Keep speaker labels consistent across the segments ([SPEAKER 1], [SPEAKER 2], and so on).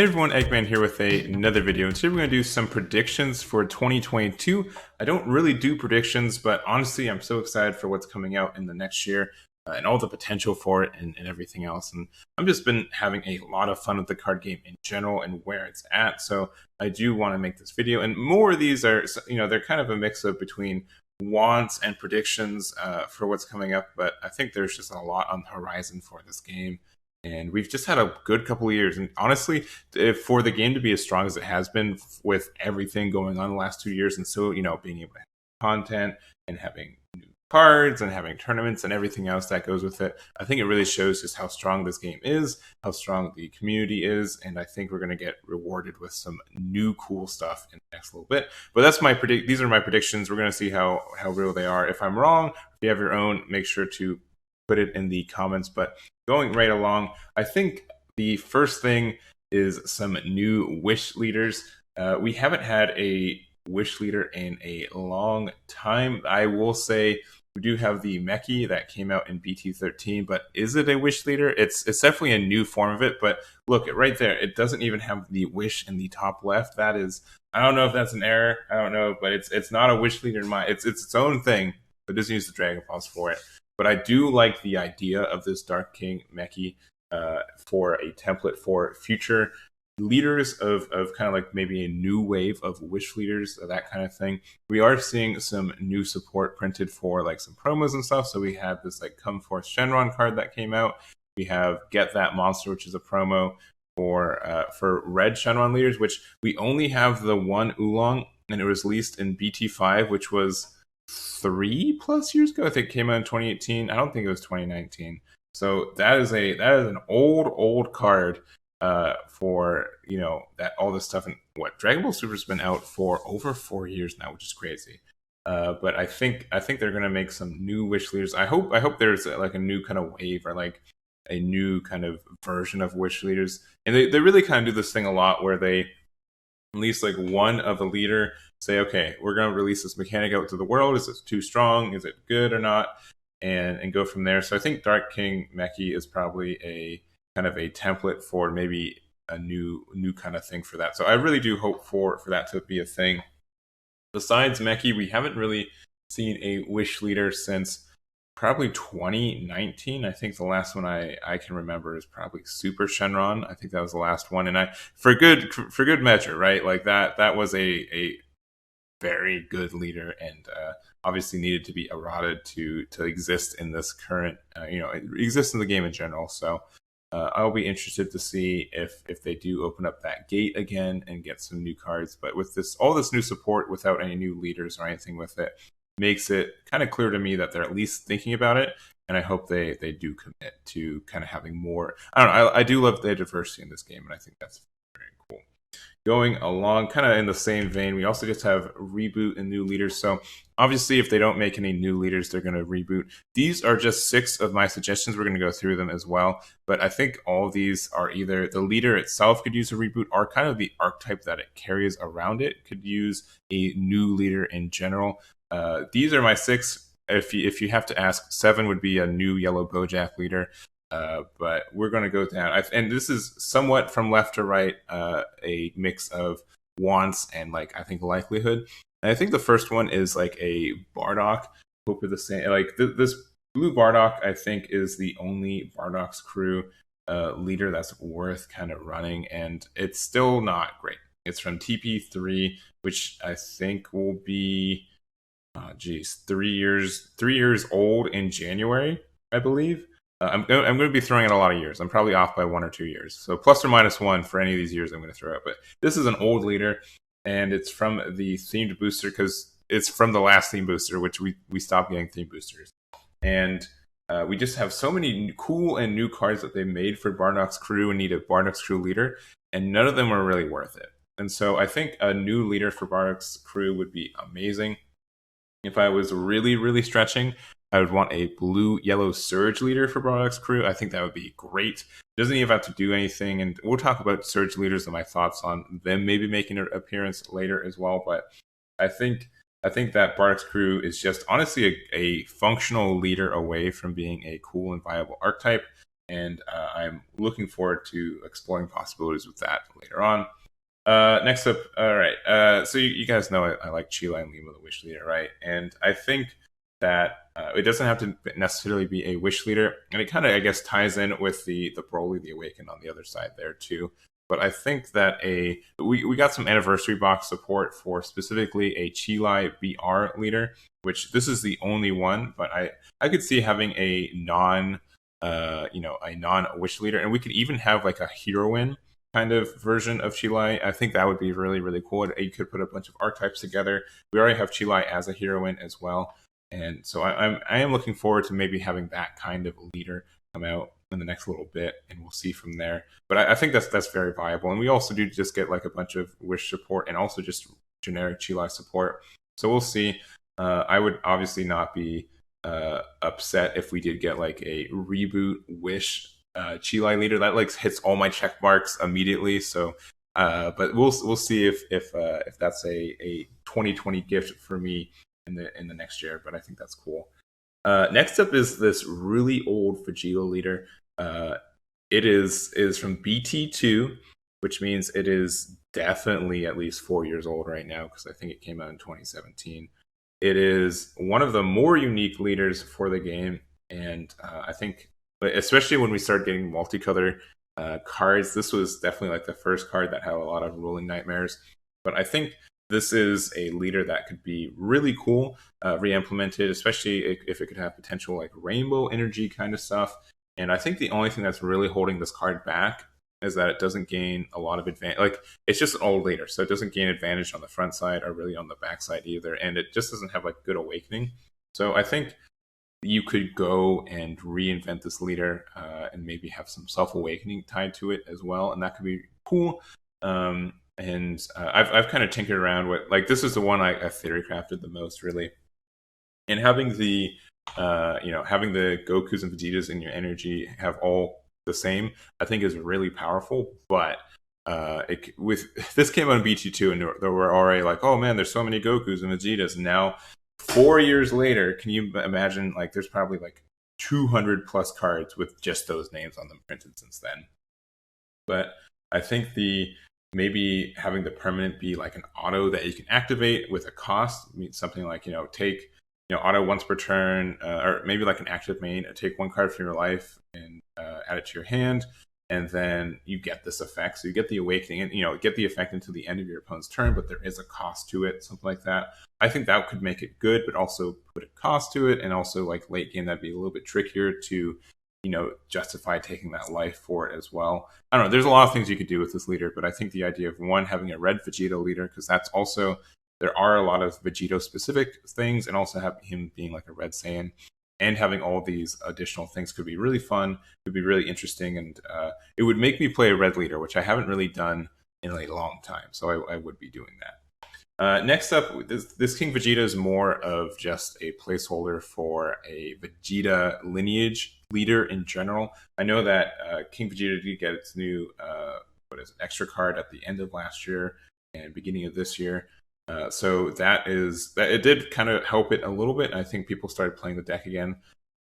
[SPEAKER 1] Hey everyone, Eggman here with another video. And today we're going to do some predictions for 2022. I don't really do predictions, but honestly, I'm so excited for what's coming out in the next year and all the potential for it and everything else. And I've just been having a lot of fun with the card game in general and where it's at. So I do want to make this video. And more of these are, they're kind of a mix of between wants and predictions for what's coming up. But I think there's just a lot on the horizon for this game. And we've just had a good couple of years. And honestly, for the game to be as strong as it has been with everything going on the last 2 years, and so, being able to have content and having new cards and having tournaments and everything else that goes with it, I think it really shows just how strong this game is, how strong the community is, and I think we're going to get rewarded with some new cool stuff in the next little bit. But that's these are my predictions. We're going to see how real they are. If I'm wrong, if you have your own, make sure to put it in the comments. But going right along, I think the first thing is some new wish leaders. We haven't had a wish leader in a long time. I will say we do have the Meki that came out in BT13, but is it a wish leader? It's definitely a new form of it, but look, right there, it doesn't even have the wish in the top left. That is, I don't know if that's an error. I don't know, but it's not a wish leader in my, it's its own thing, but it doesn't use the Dragon Balls for it. But I do like the idea of this Dark King Meki for a template for future leaders of kind of like maybe a new wave of wish leaders, that kind of thing. We are seeing some new support printed for like some promos and stuff. So we have this like Come Forth Shenron card that came out. We have Get That Monster, which is a promo for red Shenron leaders, which we only have the one Oolong, and it was released in BT5, which was 3+ years ago. I think it came out in 2018. I don't think it was 2019. So that is an old card for that all this stuff. And what, Dragon Ball Super's been out for over 4 years now, which is crazy. But I think they're gonna make some new wish leaders. I hope there's like a new kind of wave or like a new kind of version of wish leaders. And they really kind of do this thing a lot where they release like one of the leader, say, okay, we're going to release this mechanic out to the world. Is it too strong? Is it good or not? And go from there. So I think Dark King Meki is probably a kind of a template for maybe a new kind of thing for that. So I really do hope for that to be a thing. Besides Meki, we haven't really seen a wish leader since probably 2019. I think the last one I can remember is probably Super Shenron. I think that was the last one, and for good measure, right? Like that was a very good leader, and obviously needed to be eroded to exist in this current, exist in the game in general. So I'll be interested to see if they do open up that gate again and get some new cards. But with all this new support without any new leaders or anything with it, makes it kind of clear to me that they're at least thinking about it, and I hope they do commit to kind of having more. I don't know. I do love the diversity in this game, and I think that's very cool. Going along, kind of in the same vein, we also just have reboot and new leaders. So obviously, if they don't make any new leaders, they're going to reboot. These are just 6 of my suggestions. We're going to go through them as well. But I think all of these are either the leader itself could use a reboot, or kind of the archetype that it carries around it could use a new leader in general. These are my 6. If you have to ask, 7 would be a new yellow Bojack leader. But we're going to go down. And this is somewhat from left to right, a mix of wants and like I think likelihood. And I think the first one is like a Bardock. Hope we're the same. Like this blue Bardock, I think, is the only Bardock's crew leader that's worth kind of running, and it's still not great. It's from TP3, which I think will be 3 years old in January, I believe. I'm going to be throwing out a lot of years. I'm probably off by 1 or 2 years. So plus or minus 1 for any of these years I'm going to throw out. But this is an old leader, and it's from the themed booster because it's from the last theme booster, which we stopped getting theme boosters. And we just have so many cool and new cards that they made for Bardock's crew and need a Bardock's crew leader, and none of them are really worth it. And so I think a new leader for Bardock's crew would be amazing. If I was really, really stretching, I would want a blue-yellow Surge leader for Bardock's crew. I think that would be great. Doesn't even have to do anything, and we'll talk about Surge leaders and my thoughts on them maybe making an appearance later as well. But I think that Bardock's crew is just honestly a functional leader away from being a cool and viable archetype. and I'm looking forward to exploring possibilities with that later on. Next up, all right. So you guys know I like Chila and Lima, the Wish Leader, right? And I think that it doesn't have to necessarily be a Wish Leader, and it kind of, I guess, ties in with the Broly, the Awakened on the other side there too. But I think that we got some anniversary box support for specifically a Chilai BR leader, which this is the only one, but I could see having a a non Wish Leader, and we could even have like a heroine kind of version of Chilai. I think that would be really, really cool. You could put a bunch of archetypes together. We already have Chilai as a heroine as well. And so I am looking forward to maybe having that kind of leader come out in the next little bit, and we'll see from there. But I think that's very viable. And we also do just get like a bunch of Wish support and also just generic Chilai support. So we'll see. I would obviously not be upset if we did get like a Reboot Wish Chilai leader. That like hits all my check marks immediately. So but we'll see if that's a 2020 gift for me in the next year. But I think that's cool. Next up is this really old Vegeta leader. It is from BT2, which means it is definitely at least 4 years old right now, because I think it came out in 2017. It is one of the more unique leaders for the game, and I think, especially when we start getting multicolor cards, this was definitely like the first card that had a lot of ruling nightmares. But I think this is a leader that could be really cool, re-implemented, especially if it could have potential like rainbow energy kind of stuff. And I think the only thing that's really holding this card back is that it doesn't gain a lot of advantage. Like, it's just an old leader, so it doesn't gain advantage on the front side or really on the back side either. And it just doesn't have like good awakening. So I think you could go and reinvent this leader and maybe have some self-awakening tied to it as well. And that could be cool. And I've kind of tinkered around with, like, this is the one I theory crafted the most, really. And having the having the Gokus and Vegetas in your energy have all the same, I think is really powerful. But with this came out in BT2, and there were already like, oh man, there's so many Gokus and Vegetas. And now 4 years later, can you imagine, like, there's probably like 200 plus cards with just those names on them printed since then. But I think maybe having the permanent be like an auto that you can activate with a cost, means something like, take auto once per turn, or maybe like an active main, take one card from your life and add it to your hand, and then you get this effect. So you get the awakening, and get the effect until the end of your opponent's turn, but there is a cost to it, something like that. I think that could make it good, but also put a cost to it, and also like late game that'd be a little bit trickier to justify taking that life for it as well. I don't know. There's a lot of things you could do with this leader, but I think the idea of having a red Vegeta leader, because that's also, there are a lot of Vegeta specific things, and also have him being like a red Saiyan, and having all these additional things could be really fun, could be really interesting, and it would make me play a red leader, which I haven't really done in a long time. So I would be doing that. Next up, this King Vegeta is more of just a placeholder for a Vegeta lineage leader in general. I know that King Vegeta did get its new extra card at the end of last year and beginning of this year. So that it did kind of help it a little bit. I think people started playing the deck again,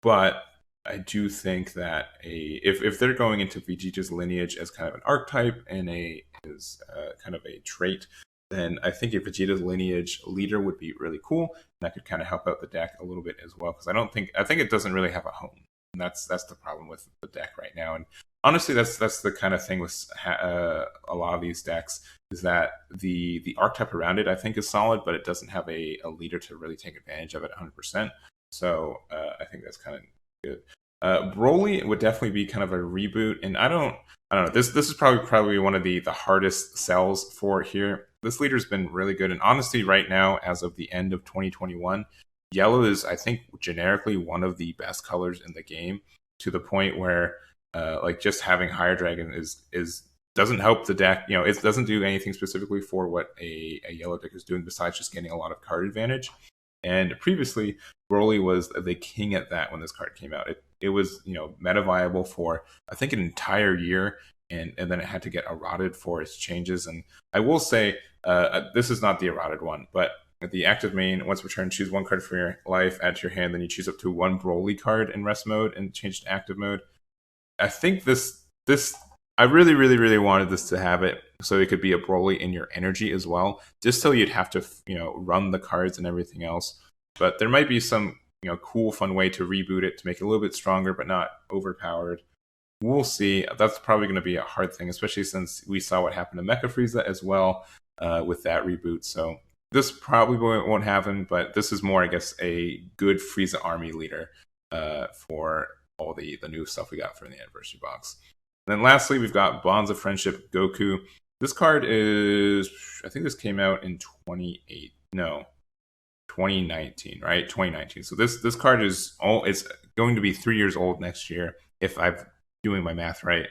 [SPEAKER 1] but I do think that if they're going into Vegeta's lineage as kind of an archetype and as kind of a trait, then I think a Vegeta's lineage leader would be really cool, and that could kind of help out the deck a little bit as well. Because I think it doesn't really have a home, and that's the problem with the deck right now. And honestly, that's the kind of thing with a lot of these decks, is that the archetype around it I think is solid, but it doesn't have a leader to really take advantage of it 100%. So I think that's kind of good. Broly would definitely be kind of a reboot, and I don't know. This is probably one of the hardest sells for here. This leader's been really good, and honestly, right now, as of the end of 2021, yellow is, I think, generically one of the best colors in the game, to the point where like just having Higher Dragon is doesn't help the deck. It doesn't do anything specifically for what a yellow deck is doing besides just getting a lot of card advantage. And previously, Broly was the king at that when this card came out. It was meta viable for I think an entire year, and then it had to get eroded for its changes. And I will say this is not the eroded one, but the active main, once per turn, choose one card from your life, add to your hand, then you choose up to one Broly card in rest mode and change to active mode. I think this I really wanted this to have it so it could be a Broly in your energy as well, just so you'd have to run the cards and everything else. But there might be some cool fun way to reboot it to make it a little bit stronger but not overpowered. We'll see. That's probably going to be a hard thing, especially since we saw what happened to Mecha Frieza as well with that reboot. So this probably won't happen, but this is more, I guess, a good Frieza army leader for all the new stuff we got from the anniversary box. And then lastly, we've got Bonds of Friendship Goku. This card is, I think this came out in 2019, right? 2019. So this card it's going to be 3 years old next year if I'm doing my math right.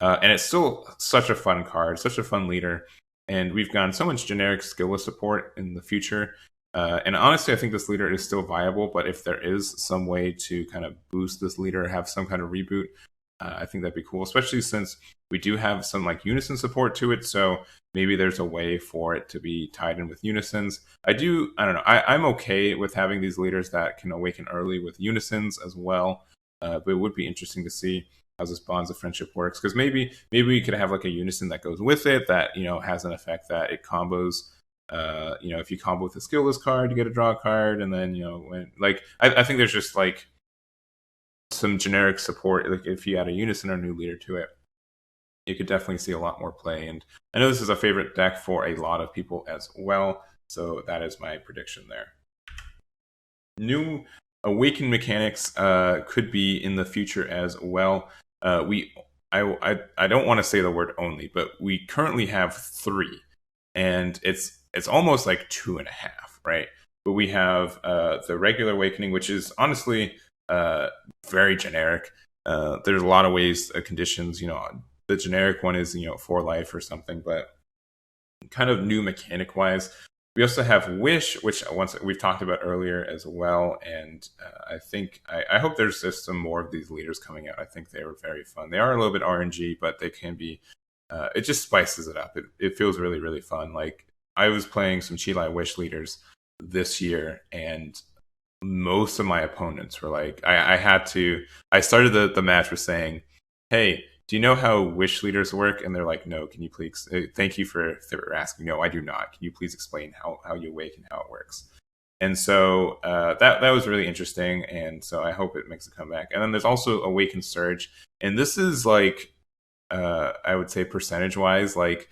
[SPEAKER 1] And it's still such a fun card, such a fun leader. And we've gotten so much generic skillless support in the future. And honestly, I think this leader is still viable, but if there is some way to kind of boost this leader, have some kind of reboot, I think that'd be cool, especially since we do have some like Unison support to it. So maybe there's a way for it to be tied in with Unisons. I don't know. I'm okay with having these leaders that can awaken early with Unisons as well. But it would be interesting to see how this Bonds of Friendship works, because maybe we could have like a Unison that goes with it that has an effect that it combos. If you combo with a skillless card, you get a draw card, and then I think there's just like some generic support. Like if you add a Unison or new leader to it, you could definitely see a lot more play. And I know this is a favorite deck for a lot of people as well, so that is my prediction there. New Awaken mechanics could be in the future as well. I don't want to say the word only, but we currently have 3, and it's almost like 2.5, right? But we have the regular awakening, which is honestly very generic. There's a lot of ways, conditions. The generic one is 4 life or something, but kind of new mechanic wise. We also have Wish, which once we've talked about earlier as well, and I hope there's just some more of these leaders coming out. I think they were very fun. They are a little bit RNG, but they can be. It just spices it up. It feels really fun. Like I was playing some Chilai Wish leaders this year, and most of my opponents were like, I started the match with saying, "Hey, do you know how Wish leaders work?" And they're like, "No, can you please, thank you for asking. No, I do not. Can you please explain how you awaken, how it works?" And so that was really interesting. And so I hope it makes a comeback. And then there's also Awaken Surge. And this is like, I would say percentage wise, like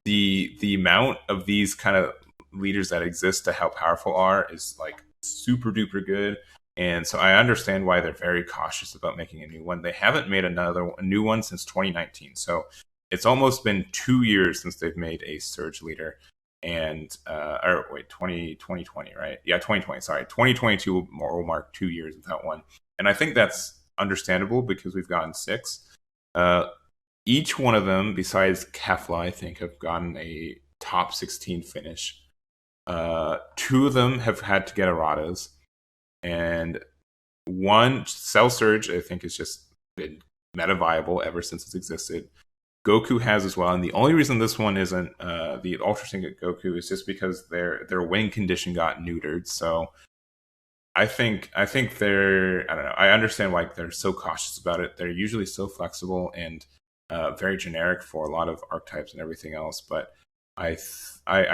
[SPEAKER 1] the amount of these kind of leaders that exist to how powerful are is like super duper good. And so I understand why they're very cautious about making a new one. They haven't made a new one since 2019. So it's almost been 2 years since they've made a Surge leader. And, 2020, right? Yeah, 2020, sorry. 2022 will mark 2 years without one. And I think that's understandable because we've gotten 6. Each one of them, besides Kefla, I think, have gotten a top 16 finish. 2 of them have had to get erratas. And one, Cell Surge, I think, has just been meta viable ever since it's existed. Goku has as well, and the only reason this one isn't the Ultra Instinct Goku is just because their wing condition got neutered. So I think they're, I don't know. I understand why they're so cautious about it. They're usually so flexible and very generic for a lot of archetypes and everything else. But I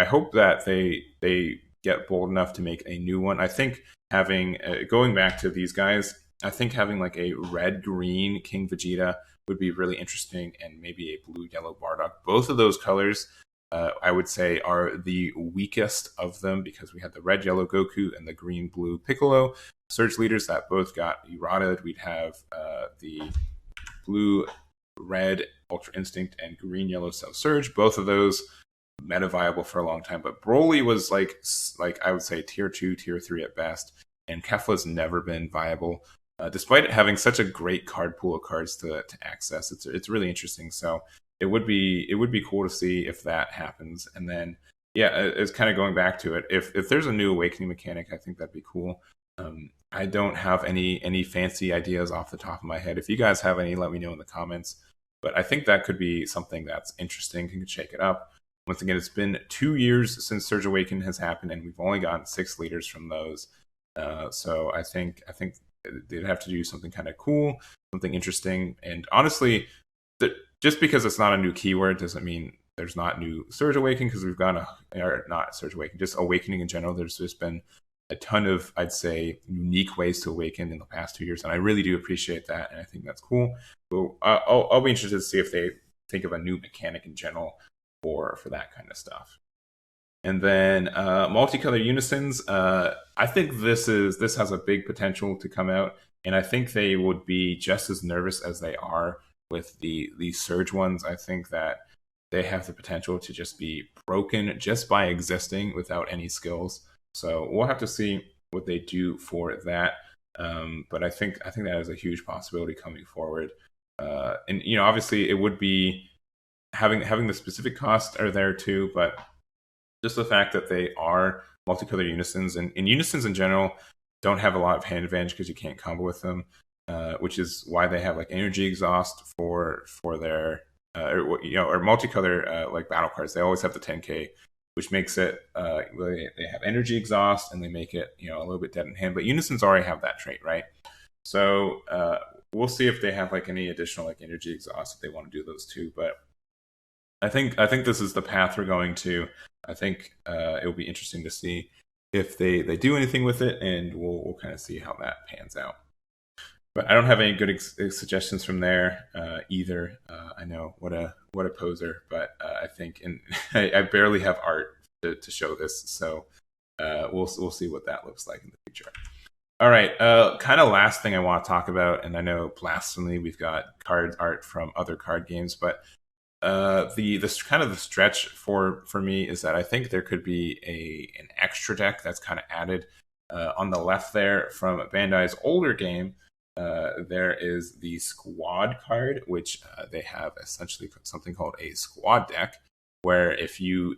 [SPEAKER 1] hope that they get bold enough to make a new one. I think having going back to these guys, I think having like a red-green King Vegeta would be really interesting, and maybe a blue-yellow Bardock. Both of those colors, I would say, are the weakest of them because we had the red-yellow Goku and the green-blue Piccolo Surge leaders that both got errata. We'd have the blue-red Ultra Instinct and green-yellow Cell Surge. Both of those meta viable for a long time, but Broly was like I would say tier 2, tier 3 at best, and Kefla's never been viable, despite it having such a great card pool of cards to access. It's really interesting. So it would be cool to see if that happens. And then it's kind of going back to it. If there's a new awakening mechanic, I think that'd be cool. I don't have any fancy ideas off the top of my head. If you guys have any, let me know in the comments. But I think that could be something that's interesting. You can shake it up. Once again, it's been 2 years since Surge Awaken has happened, and we've only gotten 6 leaders from those. So I think they'd have to do something kind of cool, something interesting. And honestly, just because it's not a new keyword doesn't mean there's not new Surge Awakening, because we've got or not Surge Awakening, just Awakening in general. There's just been a ton of, I'd say, unique ways to awaken in the past 2 years, and I really do appreciate that, and I think that's cool. So I'll be interested to see if they think of a new mechanic in general for that kind of stuff. And then multicolor unisons. I think this has a big potential to come out, and I think they would be just as nervous as they are with the Surge ones. I think that they have the potential to just be broken just by existing without any skills. So we'll have to see what they do for that. But I think that is a huge possibility coming forward. And obviously it would be having the specific costs are there too, but just the fact that they are multicolor unisons, and unisons in general don't have a lot of hand advantage because you can't combo with them, which is why they have like energy exhaust for their or multicolor like battle cards. They always have the 10k, which makes it they have energy exhaust and they make it a little bit dead in hand. But unisons already have that trait, right? So we'll see if they have like any additional like energy exhaust if they want to do those too. But I think this is the path we're going to. I think it will be interesting to see if they do anything with it, and we'll kind of see how that pans out. But I don't have any good suggestions from there either. I know what a poser, but I think, and I barely have art to show this, so we'll see what that looks like in the future. All right, kind of last thing I want to talk about, and I know blasphemy, we've got card art from other card games, but the kind of the stretch for me is that I think there could be an extra deck that's kind of added on the left there from Bandai's older game. There is the squad card, which they have essentially something called a squad deck, where if you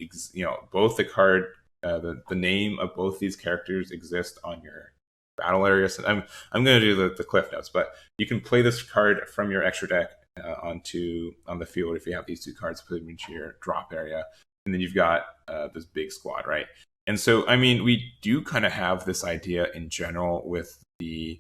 [SPEAKER 1] both the card, the name of both these characters exist on your battle area. So I'm going to do the cliff notes, but you can play this card from your extra deck on the field if you have these two cards, put them into your drop area, and then you've got this big squad, right? And so, I mean, we do kind of have this idea in general with the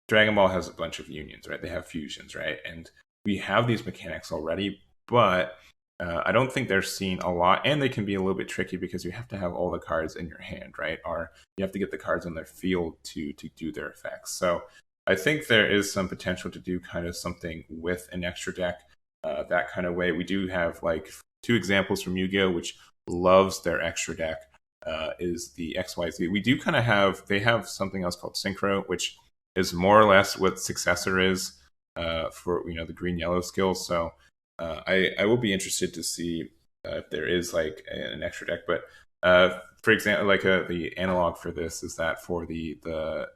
[SPEAKER 1] Dragon Ball has a bunch of unions, right? They have fusions, right? And we have these mechanics already, but I don't think they're seen a lot, and they can be a little bit tricky because you have to have all the cards in your hand, right? Or you have to get the cards on their field to do their effects. So I think there is some potential to do kind of something with an extra deck that kind of way. We do have like two examples from Yu-Gi-Oh, which loves their extra deck, is the XYZ. We do kind of they have something else called Synchro, which is more or less what Successor is for the green-yellow skills. So I will be interested to see if there is like an extra deck. But for example, like the analog for this is that for the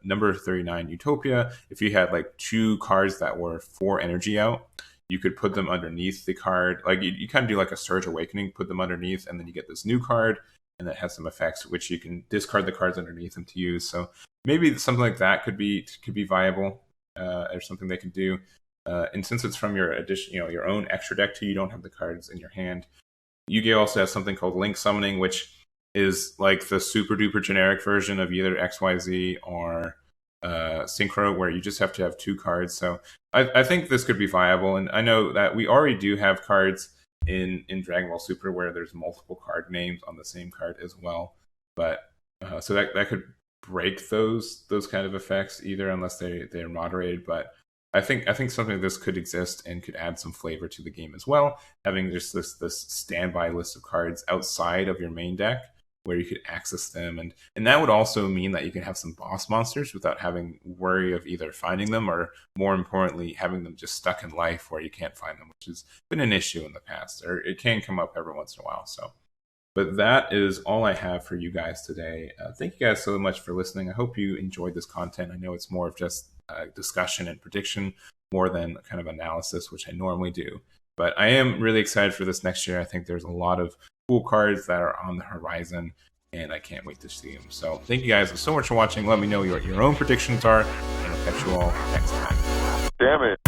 [SPEAKER 1] number 39 Utopia, if you had like two cards that were 4 energy out, you could put them underneath the card. Like you kind of do like a Surge Awakening, put them underneath, and then you get this new card, and that has some effects which you can discard the cards underneath them to use. So maybe something like that could be viable, or something they could do. And since it's from your your own extra deck too, you don't have the cards in your hand. Yu-Gi-Oh also has something called Link Summoning, which is like the super duper generic version of either XYZ or Synchro, where you just have to have 2 cards. So I think this could be viable, and I know that we already do have cards in Dragon Ball Super where there's multiple card names on the same card as well. But so that could break those kind of effects either, unless they're moderated. But I think something like this could exist and could add some flavor to the game as well, having just this standby list of cards outside of your main deck where you could access them, and that would also mean that you can have some boss monsters without having worry of either finding them, or more importantly having them just stuck in life where you can't find them, which has been an issue in the past, or it can come up every once in a while. So but that is all I have for you guys today. Thank you guys so much for listening. I hope you enjoyed this content. I know it's more of just discussion and prediction more than kind of analysis, which I normally do. But I am really excited for this next year. I think there's a lot of cool cards that are on the horizon, and I can't wait to see them. So thank you guys so much for watching. Let me know what your own predictions are, and I'll catch you all next time.
[SPEAKER 2] Damn it.